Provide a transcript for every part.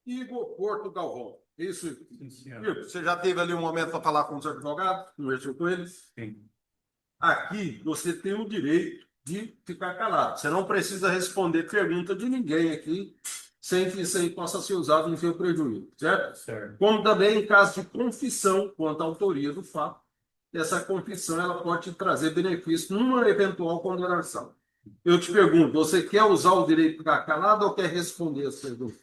Igor Porto Galvão. Isso, Sim, senhor. Igor, você já teve ali um momento para falar com os advogados? Conversou com eles? Sim. Aqui você tem o direito de ficar calado. Você não precisa responder pergunta de ninguém aqui, sem que isso aí possa ser usado em seu prejuízo, certo? Certo. Como também em caso de confissão quanto à autoria do fato, essa confissão ela pode te trazer benefício numa eventual condenação. Eu te pergunto, você quer usar o direito de ficar calado ou quer responder essa pergunta?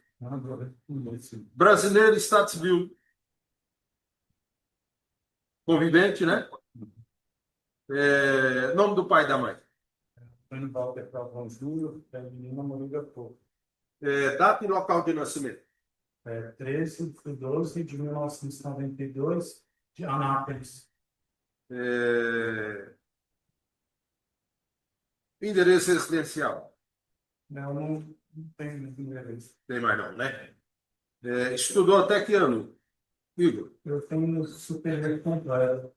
Brasileiro, Estado Civil, convivente, né? Nome do pai e da mãe. Antônio Walter Galvão Júnior, da menina Moreira Porto. Data e local de nascimento. 13 de 12 de 1992, de Anápolis. Endereço residencial. Não tenho endereço. Tem mais não, né? Estudou até que ano, Igor? Eu tenho superior completo.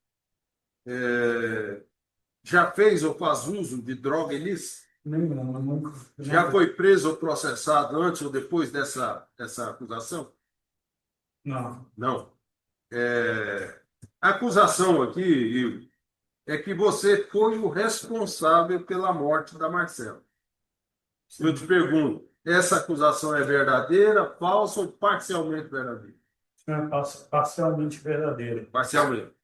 Já fez ou faz uso de droga ilícita? Nenhum, nunca. Já foi preso ou processado antes ou depois dessa acusação? Não. Não. A acusação aqui, Igor, é que você foi o responsável pela morte da Marcela. Eu te pergunto, essa acusação é verdadeira, falsa ou parcialmente verdadeira? É parcialmente verdadeiro. Parcialmente.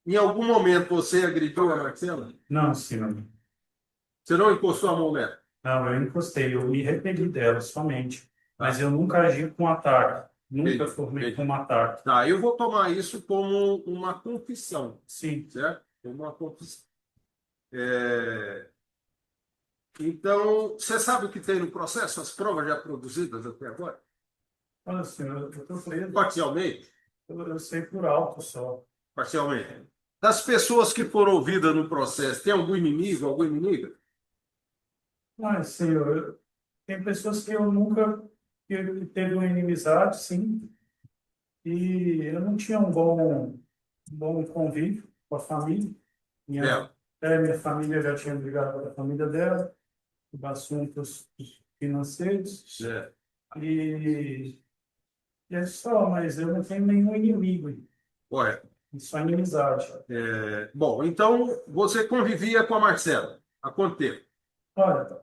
Em algum momento você agrediu a Marcela? Não, senhor. Você não encostou a mão nela? Não, eu encostei, eu me arrependi dela somente. Mas eu nunca agi com ataque. Nunca Entendi, formei entendi. com um ataque. Tá, eu vou tomar isso como uma confissão, Sim. certo? Como uma confissão. Então, você sabe o que tem no processo? As provas já produzidas até agora? Olha, senhor, eu estou preso. Parcialmente? Eu sei por alto só. Parcialmente. Das pessoas que foram ouvidas no processo, tem algum inimigo, alguma inimiga? Mas, senhor, tem pessoas que eu nunca que teve uma inimizade, sim. E eu não tinha um bom convívio com a família. É. Minha família já tinha brigado com a família dela, por assuntos financeiros. É. E é só, mas eu não tenho nenhum inimigo. Correto. Só inimizade. Bom, então você convivia com a Marcela há quanto tempo? Olha,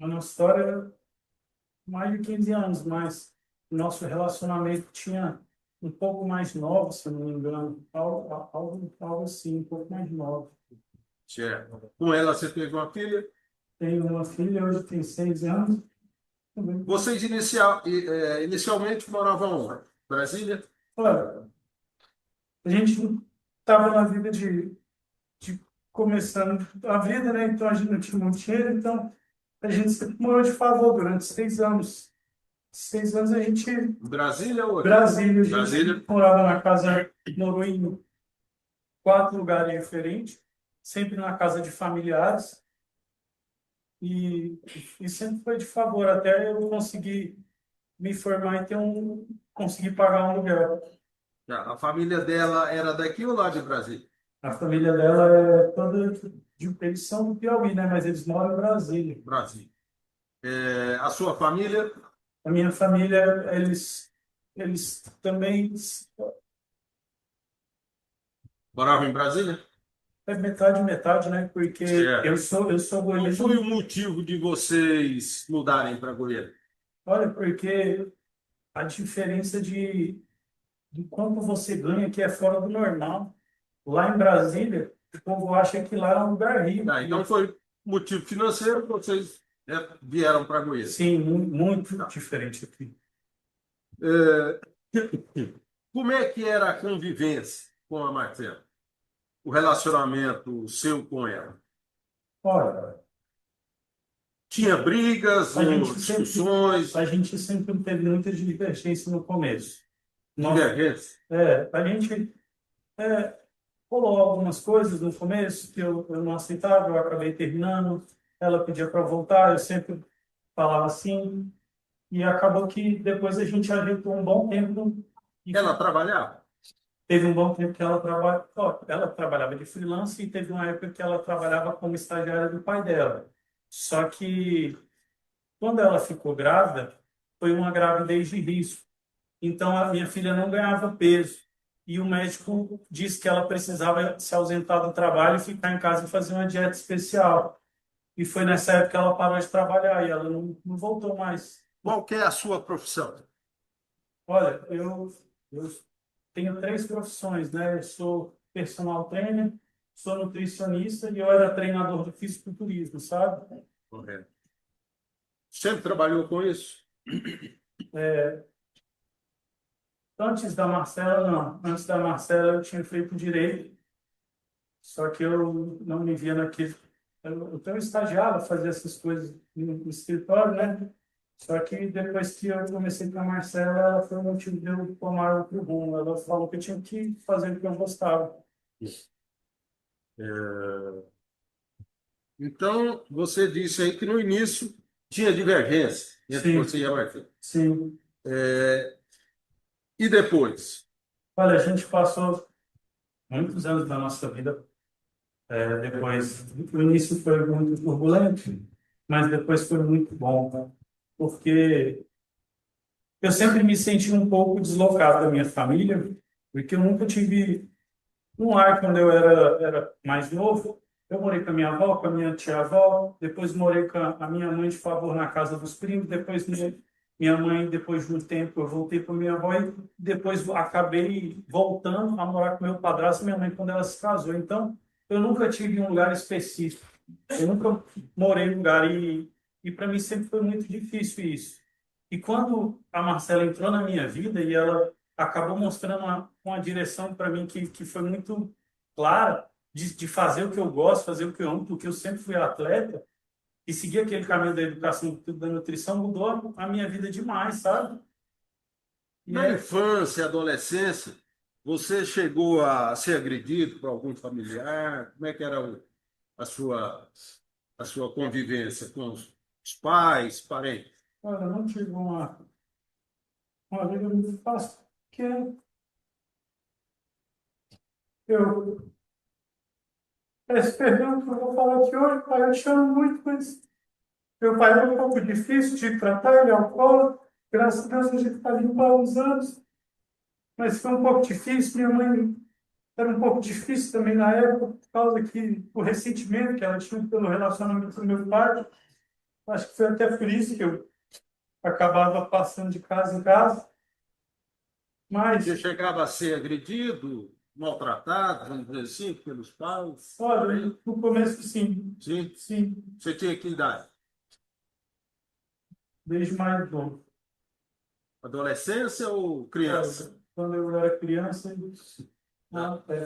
a nossa história é mais de 15 anos, mas nosso relacionamento tinha um pouco mais novo, se não me engano. Algo assim, um pouco mais novo. Certo. Com ela você teve uma filha? Tenho uma filha, hoje tem 6 anos. Vocês inicialmente moravam onde? Brasília? Olha, a gente estava na vida de começando a vida, né? Então a gente não tinha muito dinheiro, então a gente sempre morou de favor durante 6 anos. 6 anos a gente. Brasília ou aqui? Brasília, a gente Brasília. morava na casa, morou em 4 lugares diferentes, sempre na casa de familiares. E sempre foi de favor, até eu conseguir me formar e conseguir pagar um aluguel. A família dela era daqui ou lá de Brasília? A família dela é toda eles são do Piauí, né? Mas eles moram em Brasília. Brasília. A sua família? A minha família, eles também Morava em Brasília? é metade metade, né? Porque Certo. eu sou Qual goiano. foi o motivo de vocês mudarem para Goiânia? Olha, porque a diferença de quanto você ganha que é fora do normal. Lá em Brasília, o povo acha que lá é um lugar rico. Então foi motivo financeiro que vocês vieram para Goiânia. Sim, muito diferente aqui. Como é que era a convivência com a Marcela? O relacionamento seu com ela? Olha, Tinha brigas a ou gente discussões? a gente sempre teve muita divergência no começo. Divergências? A gente rolou algumas coisas no começo que eu não aceitava, eu acabei terminando. Ela pedia para voltar, eu sempre falava assim. E acabou que depois a gente ajeitou um bom tempo. E Ela trabalhava? teve um bom tempo que ela trabalhava de freelance e teve uma época que ela trabalhava como estagiária do pai dela. Só que quando ela ficou grávida, foi uma gravidez de risco. Então, a minha filha não ganhava peso. E o médico disse que ela precisava se ausentar do trabalho e ficar em casa e fazer uma dieta especial. E foi nessa época que ela parou de trabalhar e ela não voltou mais. Qual que é a sua profissão? Olha, eu tenho três profissões, né? Eu sou personal trainer, sou nutricionista e eu era treinador de fisiculturismo, sabe? Correto. Sempre trabalhou com isso? Antes da Marcela, não. Antes da Marcela, eu tinha feito direito, só que eu não me via naquele. Eu estagiava, fazia essas coisas no escritório, né? Só que depois que eu comecei com a Marcela, ela foi o motivo de eu tomar outro rumo. Ela falou que eu tinha que fazer o que eu gostava. É, então, você disse aí que no início tinha divergência entre Sim, você e a Marta. sim. E depois? Olha, a gente passou muitos anos da nossa vida. Depois, o início foi muito turbulento, mas depois foi muito bom, né? Porque eu sempre me senti um pouco deslocado da minha família, porque eu nunca tive um lar quando eu era mais novo. Eu morei com a minha avó, com a minha tia-avó, depois morei com a minha mãe de favor na casa dos primos, depois minha mãe, depois de um tempo, eu voltei com a minha avó e depois acabei voltando a morar com meu padrasto e minha mãe quando ela se casou. Então, eu nunca tive um lugar específico. Eu nunca morei em um lugar e para mim sempre foi muito difícil isso. E quando a Marcela entrou na minha vida e ela acabou mostrando uma direção para mim que foi muito clara de fazer o que eu gosto, fazer o que eu amo, porque eu sempre fui atleta e seguir aquele caminho da educação, da nutrição mudou a minha vida demais, sabe? E Na é, infância, adolescência, você chegou a ser agredido por algum familiar? Como é que era a a sua convivência com os pais, parentes? olha, eu não tive uma vida muito fácil, porque eu, esse perdão que eu vou falar aqui hoje, pai, eu te amo muito, mas meu pai era um pouco difícil de tratar, ele é alcoólatra, graças a Deus a gente está limpo há uns anos, mas foi um pouco difícil, minha mãe era um pouco difícil também na época, por causa que o ressentimento que ela tinha pelo relacionamento com meu pai. Acho que foi até por isso que eu acabava passando de casa em casa. Você Mas, chegava a ser agredido, maltratado, vamos dizer assim, pelos pais? olha, no começo, sim, Sim? sim, Você tinha que idade? desde mais novo. Adolescência ou criança? Olha, quando eu era criança,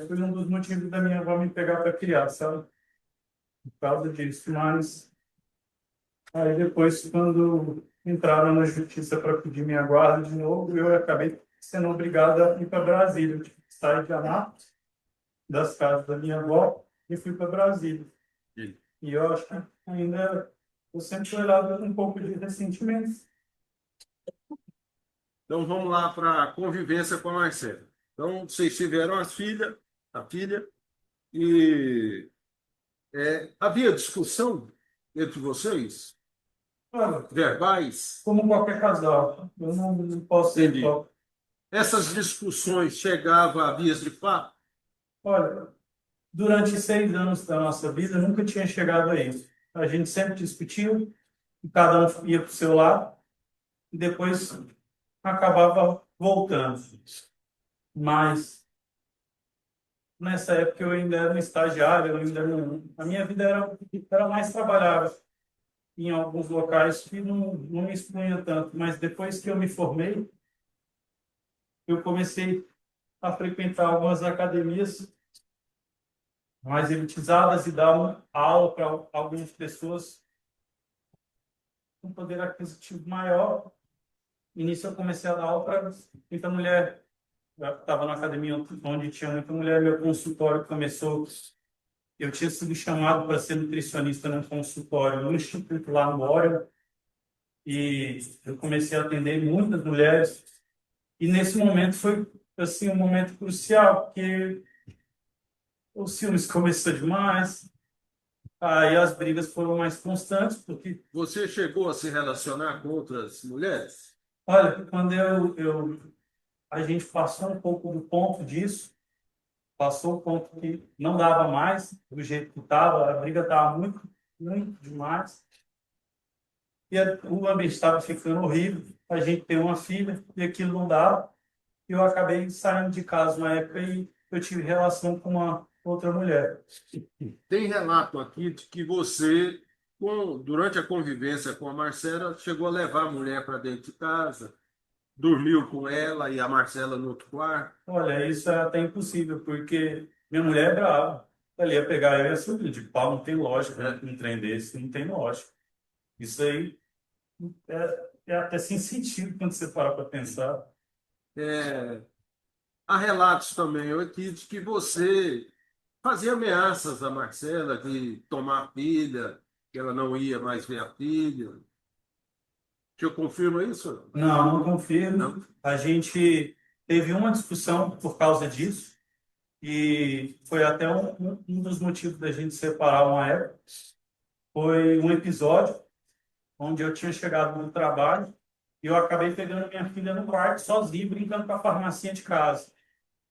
foi um dos motivos da minha avó me pegar para criar, sabe? Por causa disso. Mas, aí depois, quando entraram na justiça para pedir minha guarda de novo, eu acabei sendo obrigado a ir para Brasília. Eu tive que sair de Anápolis, das casas da minha avó, e fui para Brasília. Sim. E eu acho que ainda eu sempre fui olhado com um pouco de ressentimento. Então vamos lá para a convivência com a Marcela. Então vocês tiveram a filha, e havia discussão entre vocês, Olha, verbais? como qualquer casal, eu não posso ser Entendi. hipócrita. Essas discussões chegavam a vias de fato? Olha, durante 6 anos da nossa vida, nunca tinha chegado a isso. A gente sempre discutiu, e cada um ia para o seu lado, e depois acabava voltando. Mas nessa época eu ainda era um estagiário, eu ainda não, a minha vida era mais trabalhar em alguns locais que não me expunha tanto. Mas depois que eu me formei, eu comecei a frequentar algumas academias mais elitizadas e dar uma aula para algumas pessoas com poder aquisitivo maior. No início eu comecei a dar aula para muita mulher. Eu estava na academia onde tinha muita mulher, meu consultório começou. Eu tinha sido chamado para ser nutricionista num consultório no Instituto lá no Orion, e eu comecei a atender muitas mulheres. E nesse momento foi assim um momento crucial, porque os ciúmes começou demais, aí as brigas foram mais constantes, porque Você chegou a se relacionar com outras mulheres? Olha, quando a gente passou um pouco do ponto disso, passou o ponto que não dava mais, do jeito que estava, a briga estava muito, muito demais, e o ambiente estava ficando horrível, a gente tem uma filha, e aquilo não dava, e eu acabei saindo de casa uma época e eu tive relação com uma outra mulher. Tem relato aqui de que você, durante a convivência com a Marcela, chegou a levar a mulher para dentro de casa, dormiu com ela e a Marcela no outro quarto. Olha, isso é até impossível, porque minha mulher é brava. Ela ia pegar eu e ia subir de pau, não tem lógica, né? Um trem desse, não tem lógica. Isso aí é até sem sentido quando você para para pensar. É, há relatos também aqui de que você fazia ameaças à Marcela de tomar a filha, que ela não ia mais ver a filha. Que eu confirmo isso? Não, não confirmo. Não? A gente teve uma discussão por causa disso, e foi até um dos motivos da gente separar uma época. Foi um episódio onde eu tinha chegado no trabalho e eu acabei pegando minha filha no quarto sozinho, brincando com a farmacinha de casa.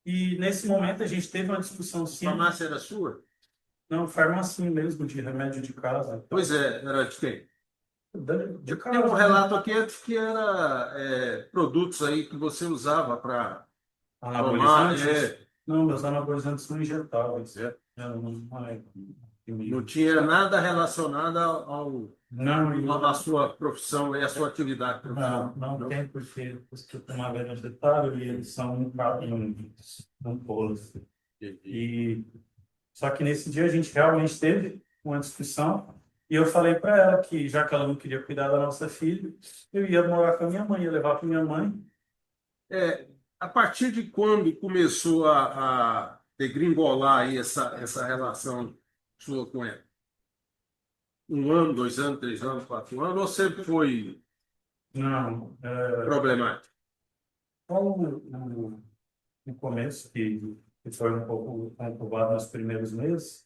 E nesse momento a gente teve uma discussão A sim, farmácia era sua? não, farmacinha mesmo, de remédio de casa. Pois é, era de quem? De Tem um casa, né? relato aqui de que era produtos aí que você usava para tomar. Anabolizantes? Não, meus anabolizantes são injetáveis. É, Não é não comigo. tinha nada relacionado Não, à sua profissão e à sua atividade profissional. não Não? tem, porque os que eu tomava era injetável e eles são ampolas. Entendi. E só que nesse dia a gente realmente teve uma discussão e eu falei para ela que, já que ela não queria cuidar da nossa filha, eu ia morar com a minha mãe, ia levar para minha mãe. É, a partir de quando começou a degringolar aí essa relação sua com ela? Um ano, 2 anos, 3 anos, 4 anos, ou sempre foi Não, problemático? só no começo, que foi um pouco conturbado nos primeiros meses,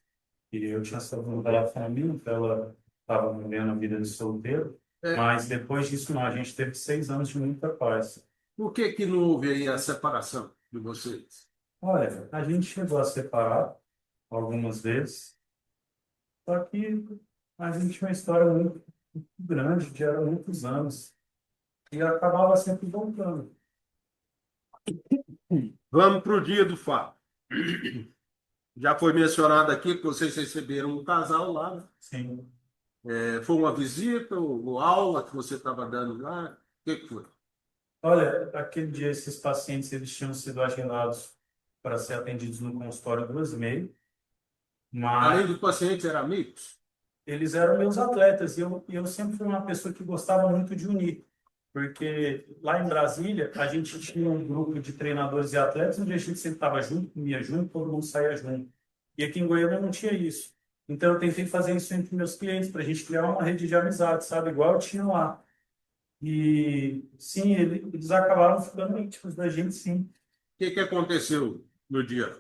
e eu tinha saído dela família, então ela estava vivendo a vida de solteiro, É, mas depois disso não, a gente teve 6 anos de muita paz. por que que não houve aí a separação de vocês? Olha, a gente chegou a separar algumas vezes, só que a gente tinha uma história muito grande, de era muitos anos, e acabava sempre voltando. Vamos para o dia do fato. Já foi mencionado aqui que vocês receberam um casal lá, né? Sim. Foi uma visita ou aula que você estava dando lá? O que que foi? Olha, aquele dia esses pacientes eles tinham sido agendados para ser atendidos no consultório 2h30, Além mas do paciente, eram amigos? eles eram meus atletas e eu sempre fui uma pessoa que gostava muito de unir, porque lá em Brasília a gente tinha um grupo de treinadores e atletas onde a gente sempre estava junto, comia junto, todo mundo saía junto. E aqui em Goiânia não tinha isso. Então eu tentei fazer isso entre meus clientes para a gente criar uma rede de amizade, sabe? Igual eu tinha lá. E sim, eles acabaram ficando íntimos da gente, sim. O que que aconteceu no dia?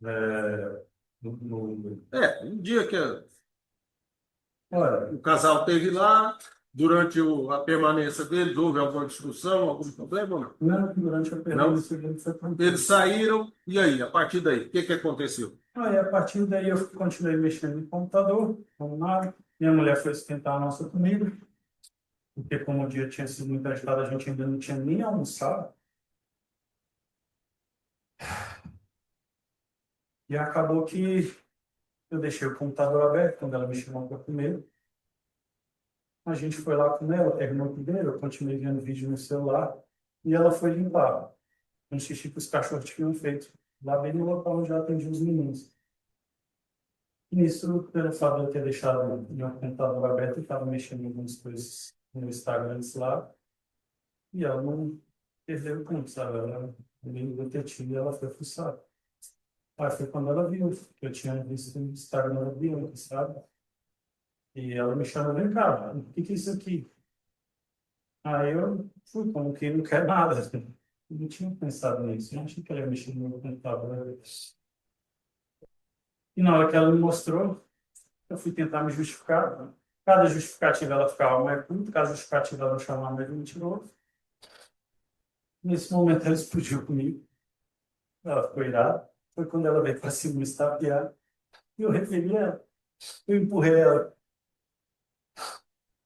É, Um dia que olha, o casal teve lá, durante a permanência deles, houve alguma discussão, algum problema ou não? não, durante a Não? permanência dele foi Eles tranquilo. saíram, e aí, a partir daí, o que que aconteceu? Aí, a partir daí, eu continuei mexendo no computador, como nada. Minha mulher foi esquentar a nossa comida, porque como o dia tinha sido muito agitado, a gente ainda não tinha nem almoçado. E acabou que eu deixei o computador aberto quando ela me chamou para comer. A gente foi lá com ela, terminou primeiro, eu continuei vendo vídeo no celular, e ela foi limpar um xixi que os cachorros tinham feito, lá bem no local onde eu atendi os meninos. E nisso, pelo fato de eu ter deixado meu computador aberto, eu estava mexendo em algumas coisas no Instagram lá, e ela não perdeu o tempo, sabe? Ela veio do detetive e ela foi fuçar. Aí foi quando ela viu que eu tinha visto no Instagram da Bianca, sabe? E ela me chamou, vem cá, o que que é isso aqui? Aí eu fui como que não quer nada. Eu não tinha pensado nisso, eu não achei que ela ia mexer no meu computador. E na hora que ela me mostrou, eu fui tentar me justificar. Cada justificativa ela ficava mais puta, cada justificativa ela chamava mais de mentiroso. Nesse momento ela explodiu comigo, ela ficou irada. Foi quando ela veio para cima me estapear. E eu repeli ela, eu empurrei ela.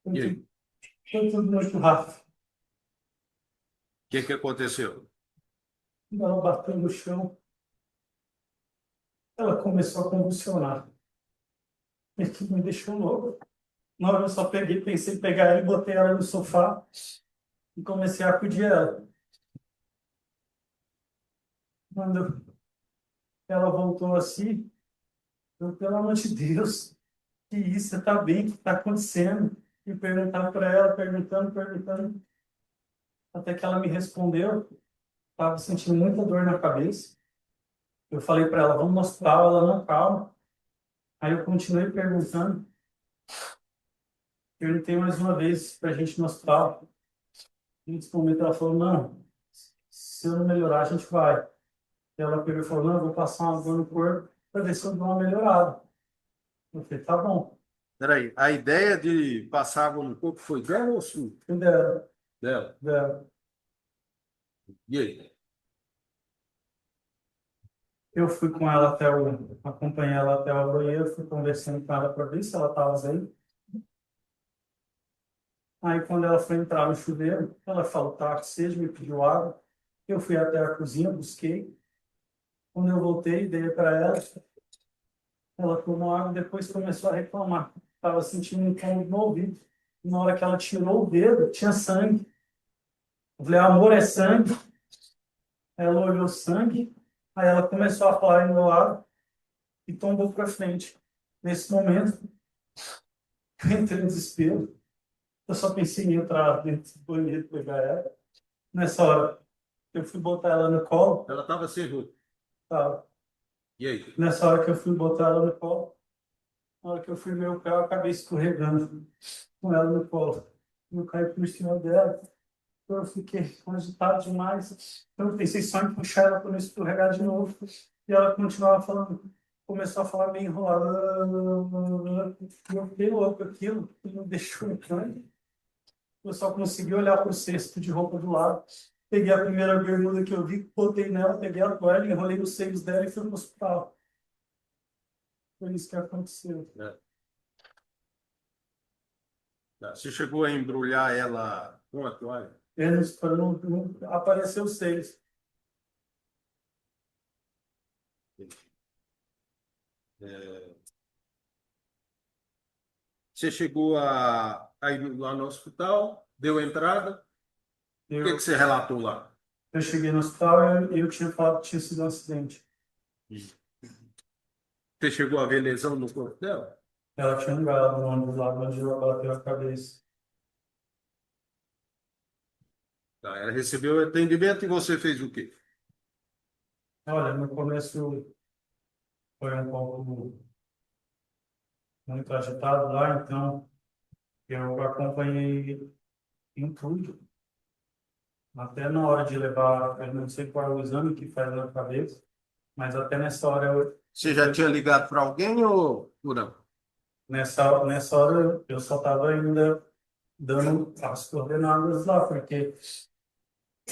Foi E aí? tudo, foi tudo muito rápido. O que que aconteceu? Quando ela bateu no chão, ela começou a convulsionar. E aquilo me deixou louco. Na hora eu só peguei, pensei em pegar ela e botei ela no sofá e comecei a acudir ela. Quando ela voltou assim, eu, pelo amor de Deus, que isso? Você tá bem? O que tá acontecendo? E perguntava para ela, perguntando, até que ela me respondeu. Estava sentindo muita dor na cabeça. Eu falei para ela, vamos no hospital. Ela, não, calma. Aí eu continuei perguntando. Perguntei mais uma vez para a gente ir no hospital. E nesse momento ela falou, não, se eu não melhorar, a gente vai. Ela pegou e falou, não, eu vou passar uma dor no corpo para ver se eu dou uma melhorada. Eu falei, tá bom. Peraí, a ideia de passar água no corpo foi dela ou sua? Eu dela, Dela. dela. E aí? Eu fui com ela até acompanhei ela até o banheiro, fui conversando com ela para ver se ela estava bem. Aí, quando ela foi entrar no chuveiro, ela falou, tá, que seja, me pediu água. Eu fui até a cozinha, busquei. Quando eu voltei, dei para ela. Ela tomou água e depois começou a reclamar. Estava sentindo um incômodo no ouvido. Na hora que ela tirou o dedo, tinha sangue. Eu falei, amor, é sangue. Ela olhou sangue. Aí ela começou a falar em meu lado e tombou para frente. Nesse momento, eu entrei em desespero. Eu só pensei em entrar dentro do banheiro e pegar ela. Nessa hora, eu fui botar ela no colo. Ela estava sem roupa. Tá? E aí? Nessa hora que eu fui botar ela no colo, na hora que eu fui ver o carro, eu acabei escorregando com ela no colo. Eu caí por cima dela. Eu fiquei agitado demais. Eu pensei só em puxar ela para não escorregar de novo. E ela continuava falando, começou a falar meio enrolada. E eu fiquei louco aquilo, que me deixou em pânico. Eu só consegui olhar para o cesto de roupa do lado. Peguei a primeira bermuda que eu vi, botei nela, peguei a toalha, enrolei nos seios dela e fui para o hospital. Foi isso que aconteceu. É. Tá. Você chegou a embrulhar ela com a toalha? Eles, para não aparecer os seios. É, você chegou a ir lá no hospital, deu entrada. O que que Eu, você relatou lá? eu cheguei no hospital e eu tinha falado que tinha sido um acidente. Você chegou a ver lesão no corpo dela? Ela tinha um galo no ônibus lá, onde ela bateu a cabeça. Tá, ela recebeu atendimento e você fez o quê? Olha, no começo foi um pouco muito agitado lá, então eu acompanhei em tudo. Até na hora de levar, eu não sei qual é o exame que faz na cabeça, mas até nessa hora Você já tinha ligado para alguém ou não? nessa hora eu só estava ainda dando as coordenadas lá, porque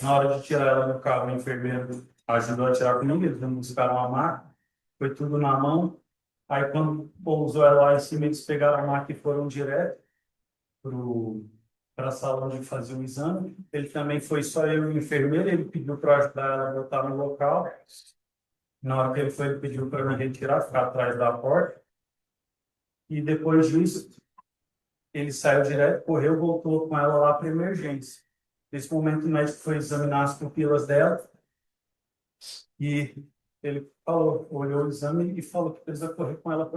na hora de tirar ela do carro, o enfermeiro ajudou a tirar comigo, eles me buscaram a maca, foi tudo na mão. Aí quando pousou ela lá em cima, eles pegaram a maca e foram direto para a sala onde fazia o exame. Ele também foi só eu e o enfermeiro, ele pediu para ajudar ela a voltar no local. Na hora que ele foi, ele pediu para me retirar, ficar atrás da porta. E depois disso, ele saiu direto, correu, voltou com ela lá para emergência. Nesse momento, o médico foi examinar as pupilas dela e ele falou, olhou o exame e falou que precisa correr com ela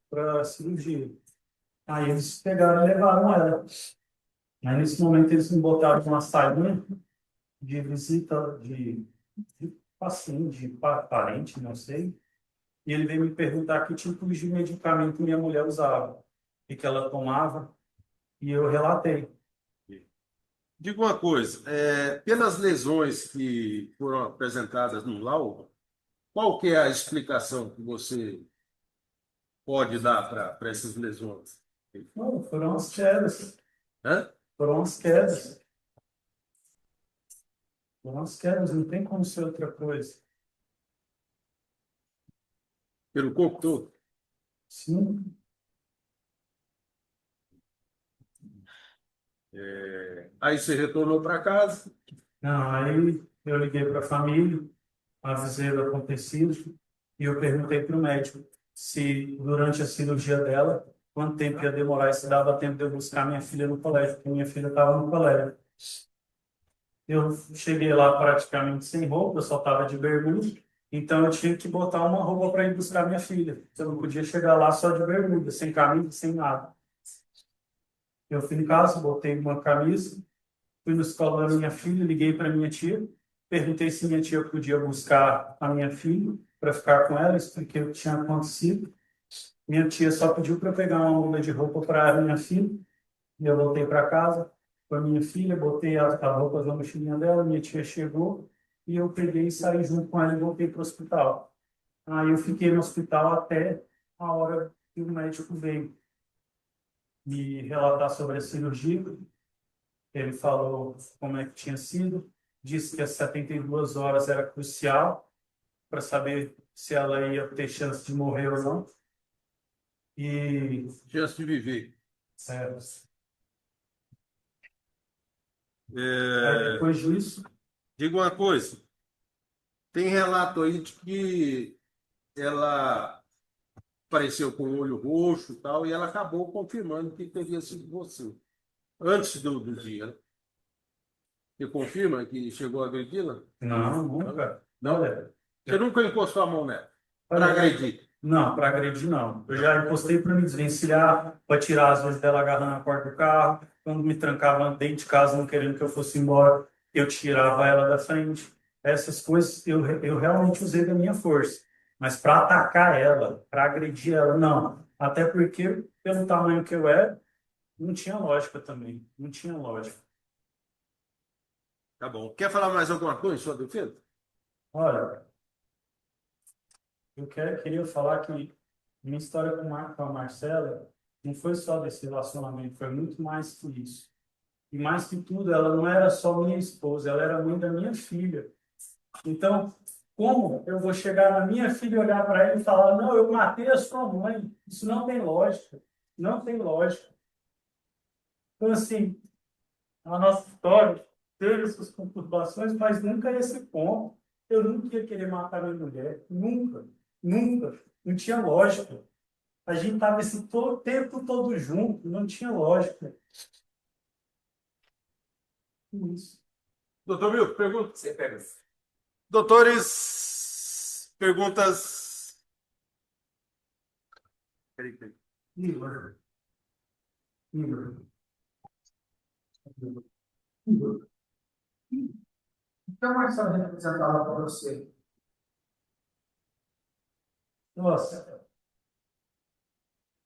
para cirurgia. Aí eles pegaram e levaram ela. Aí nesse momento eles me botaram uma salinha de visita de paciente, de parente, não sei. E ele veio me perguntar que tipo de medicamento minha mulher usava e que ela tomava. E eu relatei. Diga uma coisa, pelas lesões que foram apresentadas no laudo, qual que é a explicação que você pode dar para essas lesões? Não, foram as quedas. Hã? Foram as quedas. Foram as quedas, não tem como ser outra coisa. Pelo corpo todo. Sim. Aí você retornou para casa. Não, aí eu liguei para a família, avisei do acontecido e eu perguntei para o médico se durante a cirurgia dela, quanto tempo ia demorar e se dava tempo de eu buscar minha filha no colégio, porque minha filha estava no colégio. Eu cheguei lá praticamente sem roupa, eu só estava de bermuda, então eu tinha que botar uma roupa para ir buscar minha filha. Eu não podia chegar lá só de bermuda, sem camisa, sem nada. Eu fui em casa, botei uma camisa, fui no escola da minha filha, liguei para minha tia, perguntei se minha tia podia buscar a minha filha para ficar com ela, expliquei o que tinha acontecido. Minha tia só pediu para eu pegar uma muda de roupa para a minha filha, e eu voltei para casa com a minha filha, botei as roupas na mochilinha dela, minha tia chegou, e eu peguei e saí junto com ela e voltei para o hospital. Aí eu fiquei no hospital até a hora que o médico veio me relatar sobre a cirurgia. Ele falou como é que tinha sido, disse que as 72 horas era crucial para saber se ela ia ter chance de morrer ou não. E Chance de viver. é, aí É, depois disso, diga uma coisa. Tem relato aí de que ela apareceu com o olho roxo e tal, e ela acabou confirmando que teria sido você. Antes do dia, né? Você confirma que chegou a agredi-la? não, Não? nunca. Não? Olha, Você nunca encostou a mão nela para olha, agredir? não, para agredir não. Eu já encostei para me desvencilhar, para tirar as vezes dela agarrando a porta do carro. Quando me trancava dentro de casa, não querendo que eu fosse embora, eu tirava ela da frente. Essas coisas eu realmente usei da minha força. Mas para atacar ela, para agredir ela, não. Até porque, pelo tamanho que eu era, não tinha lógica também. Não tinha lógica. Tá bom. Quer falar mais alguma coisa em sua defesa? Olha, queria falar que minha história com a Marcela não foi só desse relacionamento, foi muito mais que isso. E mais que tudo, ela não era só minha esposa, ela era mãe da minha filha. Então, como eu vou chegar na minha filha e olhar para ela e falar, não, eu matei a sua mãe? Isso não tem lógica. Não tem lógica. Então, assim, a nossa história teve suas conturbações, mas nunca esse ponto. Eu nunca ia querer matar minha mulher. Nunca. Nunca. Não tinha lógica. A gente estava esse tempo todo junto, não tinha lógica. Isso. Doutor Milton, pergunta. Você pega. Doutores, perguntas. Peraí, peraí. Igor, Igor, Igor. O que a Marcela representava para você? Nossa,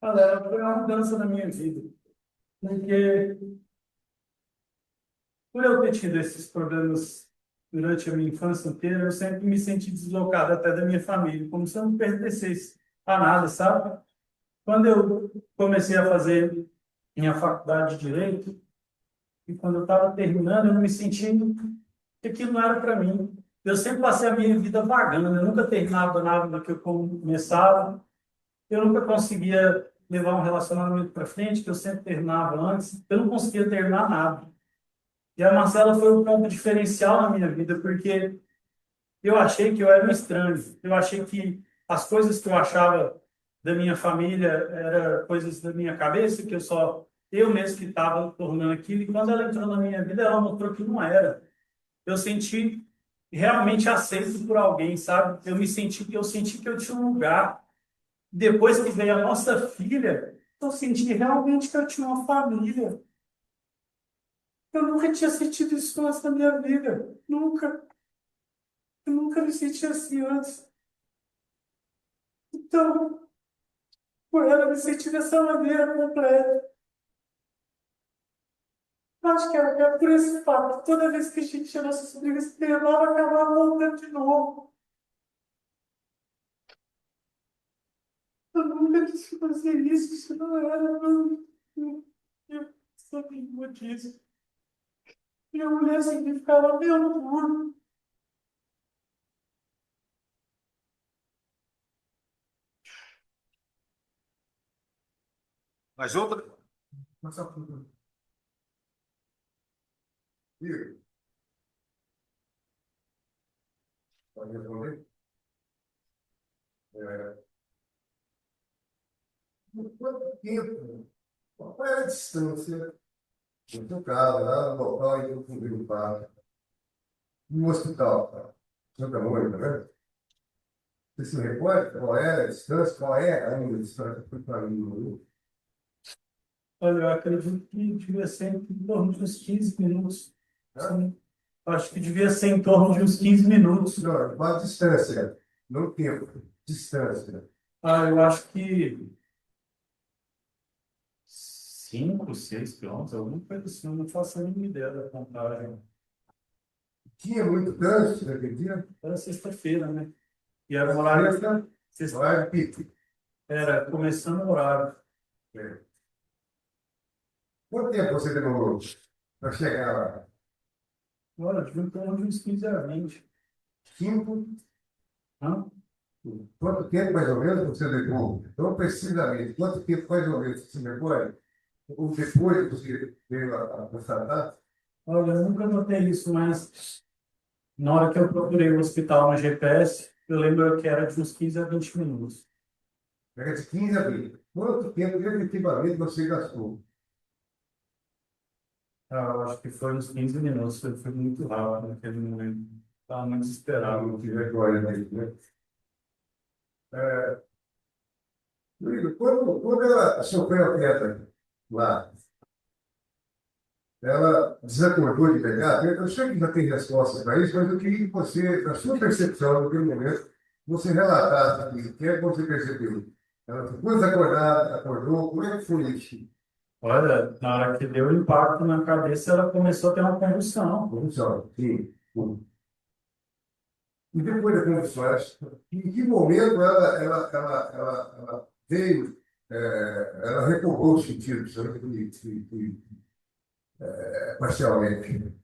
galera, foi uma mudança na minha vida. Porque por eu ter tido esses problemas durante a minha infância inteira, eu sempre me senti deslocado até da minha família, como se eu não pertencesse a nada, sabe? Quando eu comecei a fazer minha faculdade de Direito, e quando eu estava terminando, eu não me sentindo que aquilo não era para mim. Eu sempre passei a minha vida vagando, eu nunca terminava nada do que eu começava, eu nunca conseguia levar um relacionamento para frente, que eu sempre terminava antes, eu não conseguia terminar nada. E a Marcela foi um ponto diferencial na minha vida, porque eu achei que eu era um estranho, eu achei que as coisas que eu achava da minha família eram coisas da minha cabeça, que eu mesmo que estava tornando aquilo, e quando ela entrou na minha vida, ela mostrou que não era. Eu senti realmente aceito por alguém, sabe? Eu senti que eu tinha um lugar. Depois que veio a nossa filha, eu senti realmente que eu tinha uma família. Eu nunca tinha sentido isso antes na minha vida. Nunca. Eu nunca me senti assim antes. Então, por ela me sentir dessa maneira completa. Acho que é por esse fato. Toda vez que a gente tinha nossas brigas, ela acabava voltando de novo. Eu nunca quis fazer isso não era. Não. Eu sabia notícia. E a mulher sempre ficava vendo tudo. Mas outra. Ih, pode responder? É, por quanto tempo, qual é a distância do seu caso, lá no local em que eu fui o parto, no hospital, tá? Santa Mônica, né? Você se recorda qual é a distância, qual é ainda a distância para mim? Olha, eu acredito que devia ser em torno de uns 15 minutos. Sim. Acho que devia ser em torno de uns 15 minutos. Não, qual a distância? Não tempo, distância. Ah, eu acho que 5, 6 quilômetros, alguma coisa assim. Eu não faço a mínima ideia da contagem. Tinha muito trânsito naquele dia? Era sexta-feira, né? E era um horário. Vai, pico. Era começando o horário. É. Quanto tempo você demorou para chegar lá? Olha, devia em torno de uns 15 a 20. 5. Hã? Quanto tempo mais ou menos você levou? Então, precisamente, quanto tempo mais ou menos você levou? Ou depois você veio a constatar? Olha, eu nunca notei isso, mas na hora que eu procurei o hospital no GPS, eu lembro que era de uns 15 a 20 minutos. Pega de 15 a 20. Quanto tempo efetivamente você gastou? Ah, eu acho que foi uns 15 minutos, foi muito rápido naquele momento. Estava muito Não desesperado. tive agora, né? É, Luísa, quando ela sofreu a queda lá, ela desacordou de imediato? Eu sei que já tem respostas para isso, mas eu queria que você, na sua percepção, naquele momento, você relatasse aqui, o que é que você percebeu? Ela ficou desacordada, acordou, como é que foi isso? Olha, na hora que deu o impacto na cabeça, ela começou a ter uma convulsão. Vamos só, sim. E depois da convulsão, em que momento ela veio, ela recobrou os sentidos, né, parcialmente?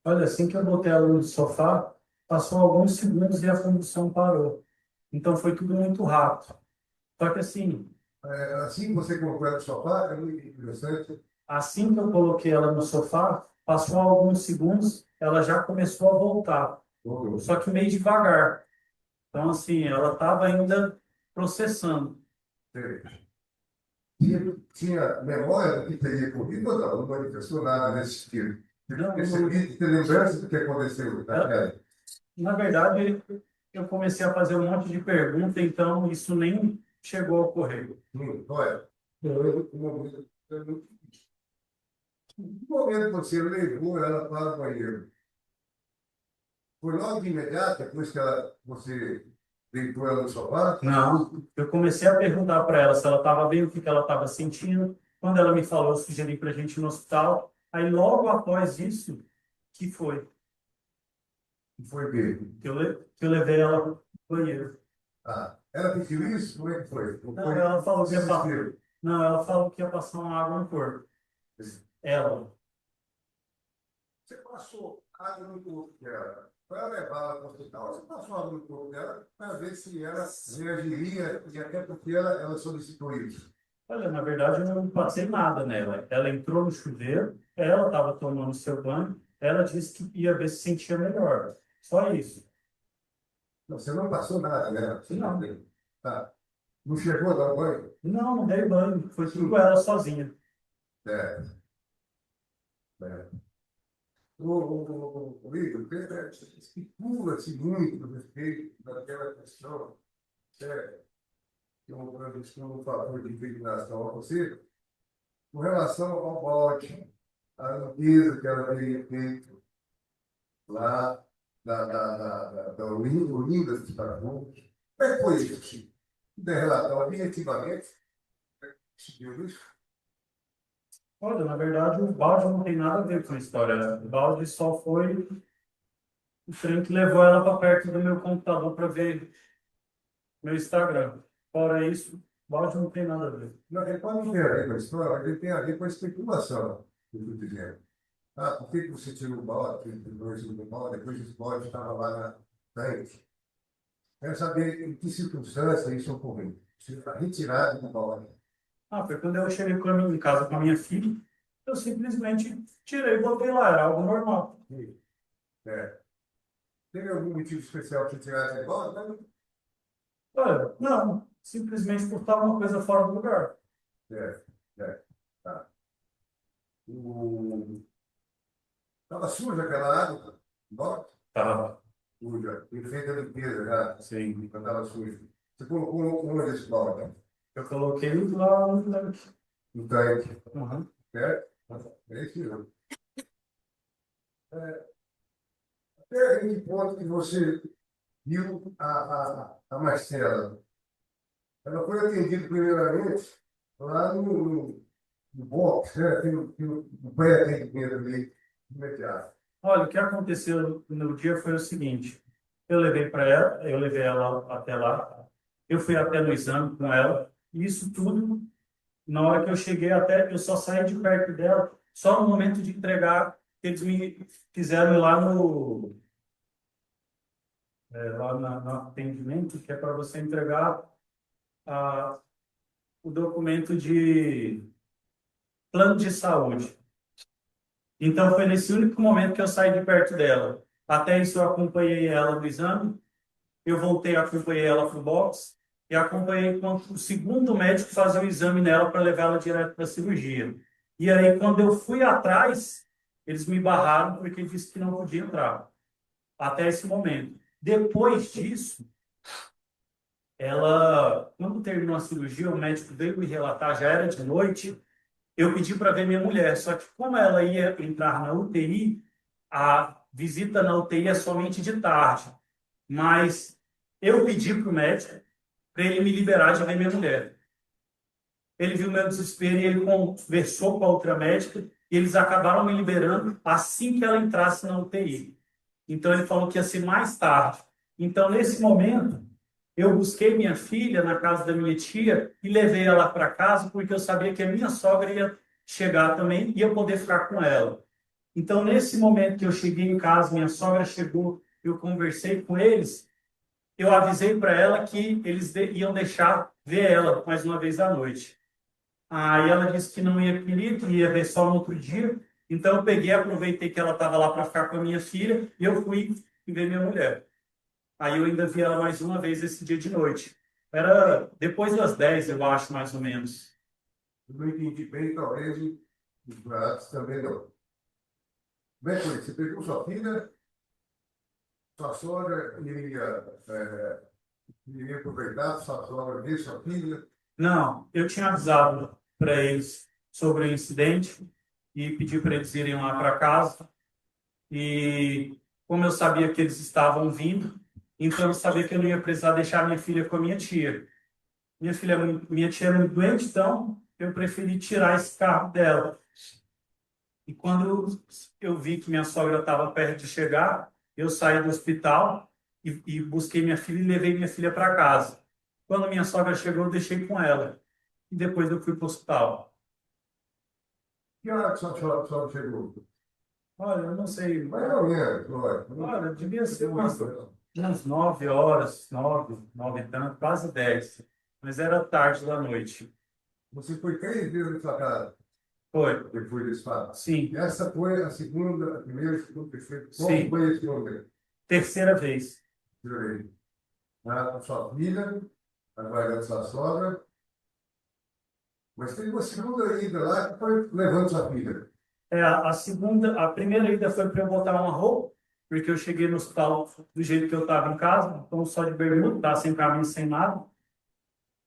Olha, assim que eu botei ela no sofá, passou alguns segundos e a convulsão parou. Então foi tudo muito rápido. Só que assim, Assim que você colocou ela no sofá, é muito interessante. assim que eu coloquei ela no sofá, passou alguns segundos, ela já começou a voltar. Voltou. Só que meio devagar. Então, assim, ela estava ainda processando. Tinha memória do que teria ocorrido ou não? Não manifestou nada nesse sentido. Não, Percebi, ter lembrança do que aconteceu na queda. na verdade, eu comecei a fazer um monte de perguntas, então isso nem chegou a ocorrer. Olha, no momento que você levou ela para o banheiro, foi logo de imediato, depois que você deitou ela no sofá? Não, eu comecei a perguntar para ela se ela estava bem, o que que ela estava sentindo. Quando ela me falou, eu sugeri para a gente ir no hospital. Aí, logo após isso, que foi Foi mesmo. que eu levei ela para o banheiro. Ah, ela pediu isso? Como é que foi? Não, ela falou que ia passar. Desespero. Não, ela falou que ia passar uma água no corpo. Ela. Você passou água no corpo dela para levá-la para o hospital. Você passou água no corpo dela para ver se ela reagiria, e até porque ela solicitou isso. Olha, na verdade, eu não passei nada nela. Ela entrou no chuveiro, ela estava tomando seu banho, ela disse que ia ver se sentia melhor. Só isso. Não, você não passou nada nela. Você Não. Tá. Não chegou a dar banho? Não, não dei banho. Foi tudo ela sozinha. É. É. O Igor, especula-se muito a respeito daquela questão, sério, que eu vou falar de indignação a você, com relação ao balde, a limpeza que ela teria feito lá da Olinda dos Paraguaios. Como é que foi isso? Se puder relatar objetivamente, conseguiu isso? Olha, na verdade, o balde não tem nada a ver com a história. O balde só foi o trem que levou ela para perto do meu computador para ver meu Instagram. Fora isso, o balde não tem nada a ver. Não, ele pode ter a ver com a história, mas ele tem a ver com a especulação que eu estou dizendo. Ah, por que que você tirou o balde, depois do balde, depois esse balde estava lá na tanque? Quero saber em que circunstância isso ocorreu. Se está retirado do balde. Ah, foi quando eu cheguei em casa com a minha filha, eu simplesmente tirei e botei lá, era algo normal. Sim. É. Teve algum motivo especial para você tirar esse balde? Olha, não, simplesmente por estar uma coisa fora do lugar. É, é, tá. Estava suja aquela água? Bota? Tava, Suja. Ele fez a limpeza já, sim. quando estava suja. Você colocou onde esse balde? Eu coloquei lá no tanque. No tanque. Uhum. Certo? É isso mesmo. Até em que ponto que você viu a Marcela? Ela foi atendida primeiramente lá no box, né? Tem o pré-atendimento ali, imediato. Olha, o que aconteceu no dia foi o seguinte: eu levei para ela, eu levei ela até lá, eu fui até no exame com ela, e isso tudo, na hora que eu cheguei até, eu só saí de perto dela, só no momento de entregar, eles me fizeram ir lá no atendimento, que é para você entregar a, o documento de plano de saúde. Então, foi nesse único momento que eu saí de perto dela. Até isso, eu acompanhei ela no exame, eu voltei, acompanhei ela para o box e acompanhei enquanto o segundo médico fazia o exame nela para levar ela direto para a cirurgia. E aí, quando eu fui atrás, eles me barraram porque disse que não podia entrar. Até esse momento. Depois disso, ela, quando terminou a cirurgia, o médico veio me relatar, já era de noite, eu pedi para ver minha mulher, só que como ela ia entrar na UTI, a visita na UTI é somente de tarde. Mas eu pedi para o médico para ele me liberar de ver minha mulher. Ele viu meu desespero e ele conversou com a outra médica e eles acabaram me liberando assim que ela entrasse na UTI. Então ele falou que ia ser mais tarde. Então, nesse momento, eu busquei minha filha na casa da minha tia e levei ela para casa porque eu sabia que a minha sogra ia chegar também e eu poder ficar com ela. Então, nesse momento que eu cheguei em casa, minha sogra chegou, eu conversei com eles, eu avisei para ela que eles iam deixar ver ela mais uma vez à noite. Aí ela disse que não ia querer, que ia ver só no outro dia. Então, eu peguei, aproveitei que ela estava lá para ficar com a minha filha e eu fui ver minha mulher. Aí eu ainda vi ela mais uma vez esse dia de noite. Era depois das 10, eu acho, mais ou menos. Eu não entendi bem, talvez os braços também não. Bem, foi, você pegou sua filha, sua sogra iria aproveitar, sua sogra ver sua filha. Não, eu tinha avisado para eles sobre o incidente e pedi para eles irem lá para casa. E como eu sabia que eles estavam vindo, então eu sabia que eu não ia precisar deixar minha filha com a minha tia. Minha tia é muito doente, então eu preferi tirar esse carro dela. E quando eu vi que minha sogra estava perto de chegar, eu saí do hospital e busquei minha filha e levei minha filha para casa. Quando minha sogra chegou, eu deixei com ela. E depois eu fui para o hospital. Que hora que sua sogra chegou? Olha, eu não sei. Mais ou menos, olha. Olha, devia ser umas 9 horas, 9 e tanto, quase 10. Mas era tarde da noite. Você foi 3 vezes na sua casa Foi, depois desse fato. sim, Essa foi a segunda, a primeira, a segunda, a terceira. Qual sim. foi esse momento? Terceira vez. Tirei. Com sua filha, aguardando sua sogra. Mas teve uma segunda ida lá que foi levando sua filha. A primeira ida foi para eu botar uma roupa, porque eu cheguei no hospital do jeito que eu estava em casa, então só de bermuda, tá, sem camisa, sem nada.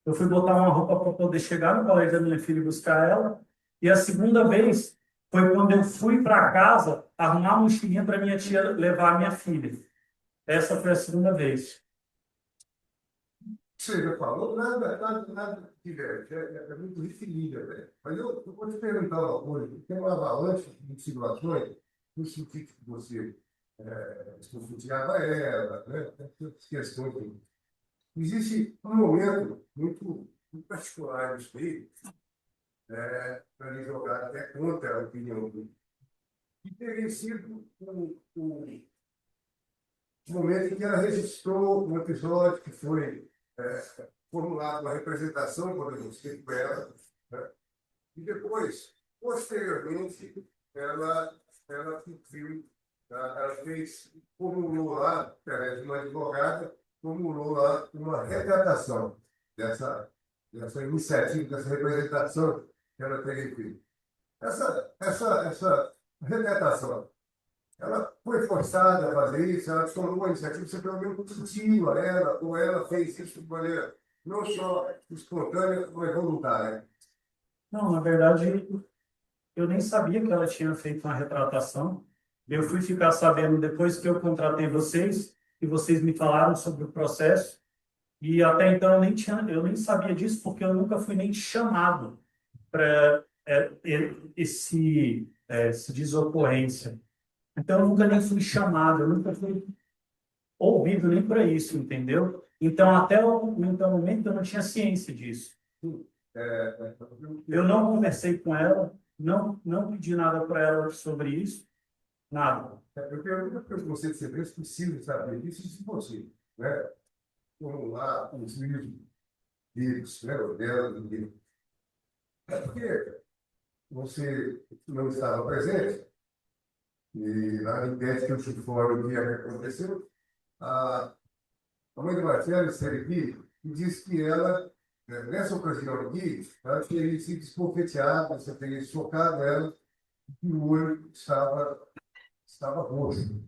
Eu fui botar uma roupa para poder chegar no colégio da minha filha e buscar ela. E a segunda vez foi quando eu fui para casa arrumar a mochilinha para minha tia levar a minha filha. Essa foi a segunda vez. Você já falou? Nada é muito refinida, né? Mas eu vou te perguntar uma coisa. Tem uma avalanche de situações no sentido que você desconfiava ela, né? Essas questões. Existe um momento muito em particular isso aí, para me jogar até contra a opinião dele, que teria sido o momento em que ela registrou um episódio que foi formulado uma representação, podemos dizer, para ela, né? E depois, posteriormente, ela cumpriu, ela fez, formulou lá, através de uma advogada, formulou lá uma retratação dessa iniciativa, dessa representação que ela teria feito. Essa retratação, ela foi forçada a fazer isso, ela tomou a iniciativa, você pelo menos discutiu a ela, ou ela fez isso de maneira não só espontânea, mas voluntária. Não, na verdade, eu nem sabia que ela tinha feito uma retratação. Eu fui ficar sabendo depois que eu contratei vocês, e vocês me falaram sobre o processo, e até então eu nem sabia disso, porque eu nunca fui nem chamado para esse desocorrência. Então, eu nunca nem fui chamado, eu nunca fui ouvido nem para isso, entendeu? Então, até então, o momento, eu não tinha ciência disso. Eu não conversei com ela, não pedi nada para ela sobre isso, nada. Eu pergunto para você de serviço precisa saber disso, se possível, né? Vamos lá, os livros, né? O dela, do livro. É porque você não estava presente, e na enquete que eu te informo o que aconteceu, a mãe do Marcelo esteve aqui e disse que ela, nessa ocasião aqui, ela teria se desconfeteado, você teria socado ela, e o olho estava roxo.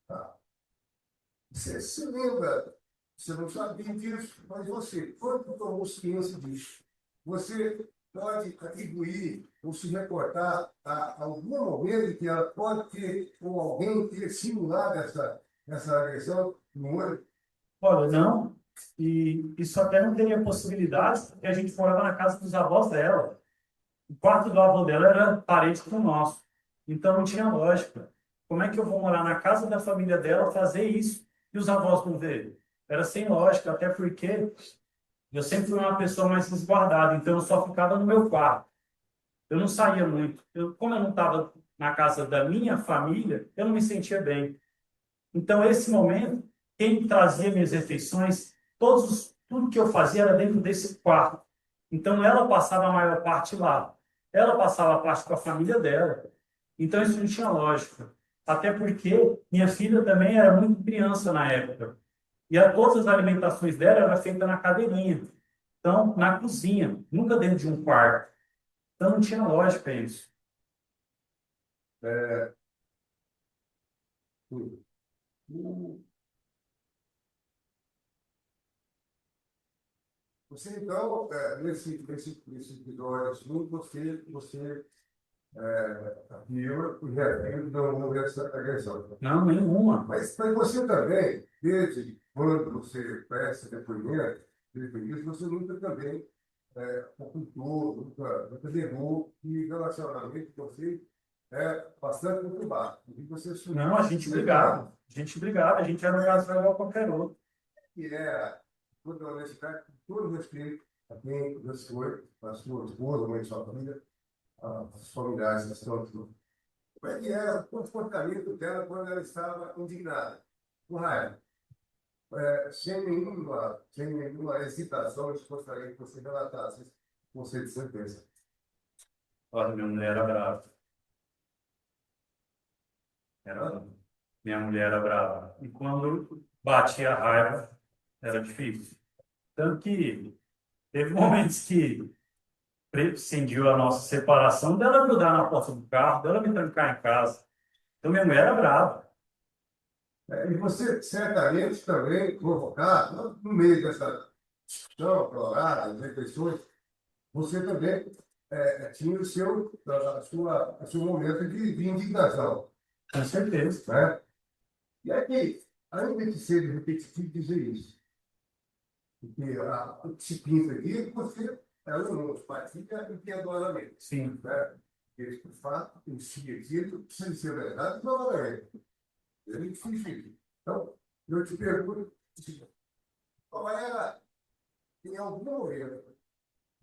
Tá? Você se lembra, você não sabia disso, mas você, quando tomou ciência disso, você pode atribuir ou se reportar a algum momento em que ela pode ter, ou alguém ter simulado essa agressão no olho? Olha, não, e isso até não teria possibilidade, porque a gente morava na casa dos avós dela. O quarto do avô dela era parente com o nosso. Então não tinha lógica. Como é que eu vou morar na casa da família dela, fazer isso e os avós não verem? Era sem lógica, até porque eu sempre fui uma pessoa mais resguardada, então eu só ficava no meu quarto. Eu não saía muito. Como eu não estava na casa da minha família, eu não me sentia bem. Então, esse momento, quem trazia minhas refeições, tudo que eu fazia era dentro desse quarto. Então, ela passava a maior parte lá. Ela passava a parte com a família dela. Então, isso não tinha lógica. Até porque minha filha também era muito criança na época. E todas as alimentações dela eram feitas na cadeirinha. Então, na cozinha, nunca dentro de um quarto. Então, não tinha lógica isso. O- Você, então, nesse episódio, assim, você afirma que realmente não houve essa agressão. Não, nenhuma. Mas você também, desde quando você presta depoimento, desde isso, você nunca também ocultou, nunca negou que relacionamento com você é bastante conturbado. E você assumiu Não, a gente brigava. A gente brigava, a gente era um casal igual qualquer outro. que é, toda honestidade, com todo respeito a quem você foi, a sua esposa, a mãe de sua família, as familiares que estão aqui. Como é que era o comportamento dela quando ela estava indignada, com raiva? Sem nenhuma hesitação, eu gostaria que você relatasse o conceito de sentença. Olha, minha mulher era brava. Era, minha mulher era brava. E quando batia a raiva, era difícil. Tanto que teve momentos que prescindiu a nossa separação dela grudar na porta do carro, dela me trancar em casa. Então, minha mulher era brava. E você certamente também provocar, no meio dessa discussão, acalorada, reflexões, você também tinha o seu momento de indignação, Com certeza. né? E aqui, ainda que seja repetitivo dizer isso, porque o que se pinta aqui é que você é um partilha impiedosamente, Sim. né? Porque, de fato, em si aquilo, sem ser verdade, não é. É muito difícil. Então, eu te pergunto, qual era, em algum momento,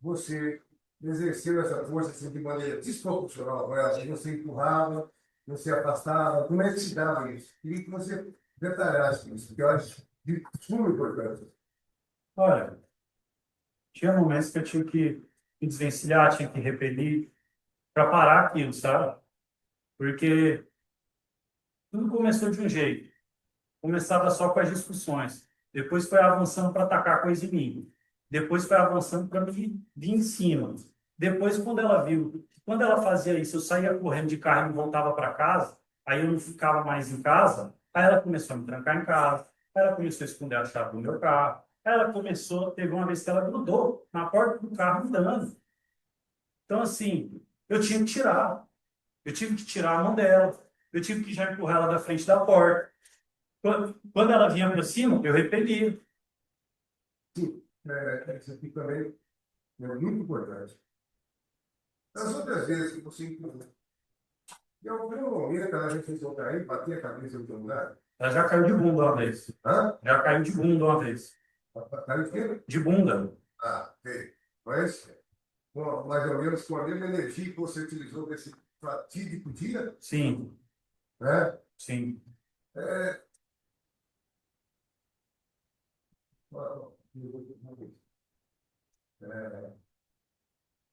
você exerceu essa força assim, de maneira desproporcional com ela? Você empurrava, você afastava, como é que se dava isso? Queria que você detalhasse isso, que eu acho de suma importância. Olha, tinha momentos que eu tinha que me desvencilhar, tinha que repelir, para parar aquilo, sabe? Porque tudo começou de um jeito. Começava só com as discussões. Depois foi avançando para atacar coisa em mim. Depois foi avançando para me vir em cima. Depois, quando ela viu, quando ela fazia isso, eu saía correndo de carro e voltava para casa, aí eu não ficava mais em casa, aí ela começou a me trancar em casa, aí ela começou a esconder a chave do meu carro, aí ela começou, teve uma vez que ela grudou na porta do carro me dando. Então, assim, eu tinha que tirar. Eu tive que tirar a mão dela. Eu tive que já empurrar ela da frente da porta. Quando ela vinha para cima, eu repelia. Sim, isso aqui também é muito importante. As outras vezes que você empurrou, em algum momento ela já fez outra aí, bater a cabeça em outro lugar? Ela já caiu de bunda uma vez. Hã? Já caiu de bunda uma vez. Caiu de quê? De bunda. Ah, ok. Mas, bom, mais ou menos com a mesma energia que você utilizou nesse fatídico dia, Sim, né? sim. É, é,